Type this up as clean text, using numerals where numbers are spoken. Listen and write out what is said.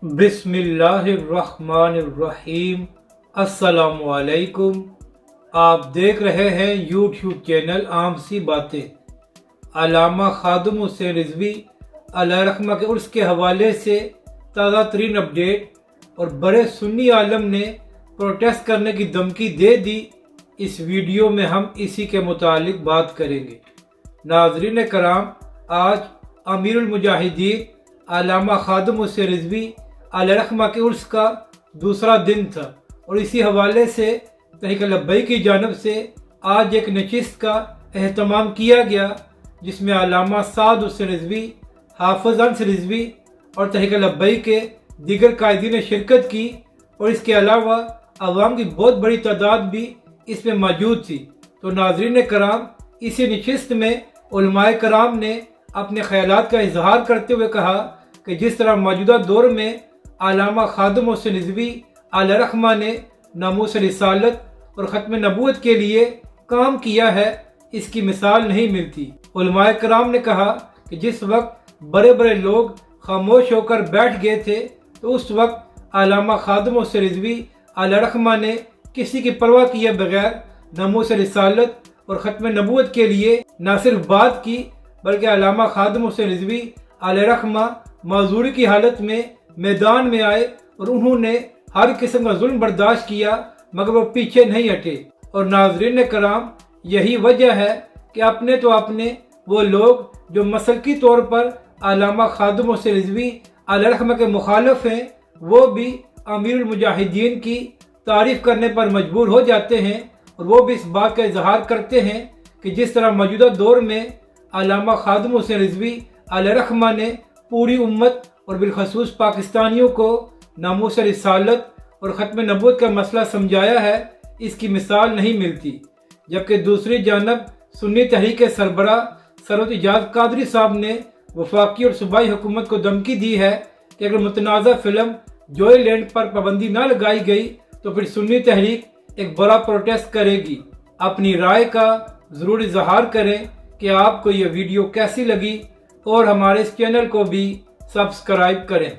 बिस्मिल्लाहिर्रहमानिर्रहीम। अस्सलामु अलैकुम। आप देख रहे हैं यूट्यूब चैनल आम सी बातें। अल्लामा खादिम हुसैन रिजवी अलैहिर्रहमा के उर्स के हवाले से ताज़ा तरीन अपडेट और बड़े सुन्नी आलम ने प्रोटेस्ट करने की धमकी दे दी। इस वीडियो में हम इसी के मुतालिक बात करेंगे। नाज़रीन कराम, आज अमीरुल मुजाहिदीन अल्लामा खादिम हुसैन रिजवी अलैहिर्रहमा के उर्स का दूसरा दिन था और इसी हवाले से तहरीक लब्बैक की जानब से आज एक नशिस्त का एहतमाम किया गया, जिसमें अल्लामा साद हुसैन रिजवी, हाफिज अनस रिजवी और तहरीक लब्बैक के दीगर कायदीन ने शिरकत की और इसके अलावा अवाम की बहुत बड़ी तादाद भी इसमें मौजूद थी। तो नाज़रीन कराम, इसी नशिस्त में उलमाए कराम ने अपने ख्यालात का इजहार करते हुए कहा कि जिस तरह मौजूदा दौर में अल्लामा खादिम हुसैन रिजवी अलैहिर्रहमा ने नामूस रिसालत और ख़त्म नबूवत के लिए काम किया है, इसकी मिसाल नहीं मिलती। उलमाए कराम ने कहा कि जिस वक्त बड़े बड़े लोग खामोश होकर बैठ गए थे, तो उस वक्त अल्लामा खादिम हुसैन रिजवी अलैहिर्रहमा ने किसी की परवाह किए बगैर नामूस रिसालत और ख़त्म नबूवत के लिए न सिर्फ बात की, बल्कि अल्लामा खादिम हुसैन रिजवी अलैहिर्रहमा माजूरी की हालत में मैदान में आए और उन्होंने हर किस्म का जुल्म बर्दाश्त किया, मगर वो पीछे नहीं हटे। और नाज़रीन कराम, यही वजह है कि अपने तो अपने वो लोग जो मसलकी तौर पर अल्लामा खादिम हुसैन रिजवी अलैहिर्रहमा के मुखालिफ हैं, वो भी अमीरुल मुजाहिदीन की तारीफ करने पर मजबूर हो जाते हैं और वो भी इस बात का इजहार करते हैं कि जिस तरह मौजूदा दौर में अल्लामा खादिम हुसैन रिजवी अलैहिर्रहमा ने पूरी उम्मत और बिलखसूस पाकिस्तानियों को नामूस रिसालत और ख़त्म नबूवत का मसला समझाया है, इसकी मिसाल नहीं मिलती। जबकि दूसरी जानब सुन्नी तहरीक के सरबराह सरवत इजाज़ कादरी साहब ने वफाकी और सूबाई हुकूमत को धमकी दी है कि अगर मुतनाज़ा फिल्म जोई लैंड पर पाबंदी न लगाई गई तो फिर सुन्नी तहरीक एक बड़ा प्रोटेस्ट करेगी। अपनी राय का ज़रूर इजहार करें कि आपको यह वीडियो कैसी लगी और हमारे इस चैनल को भी सब्सक्राइब करें।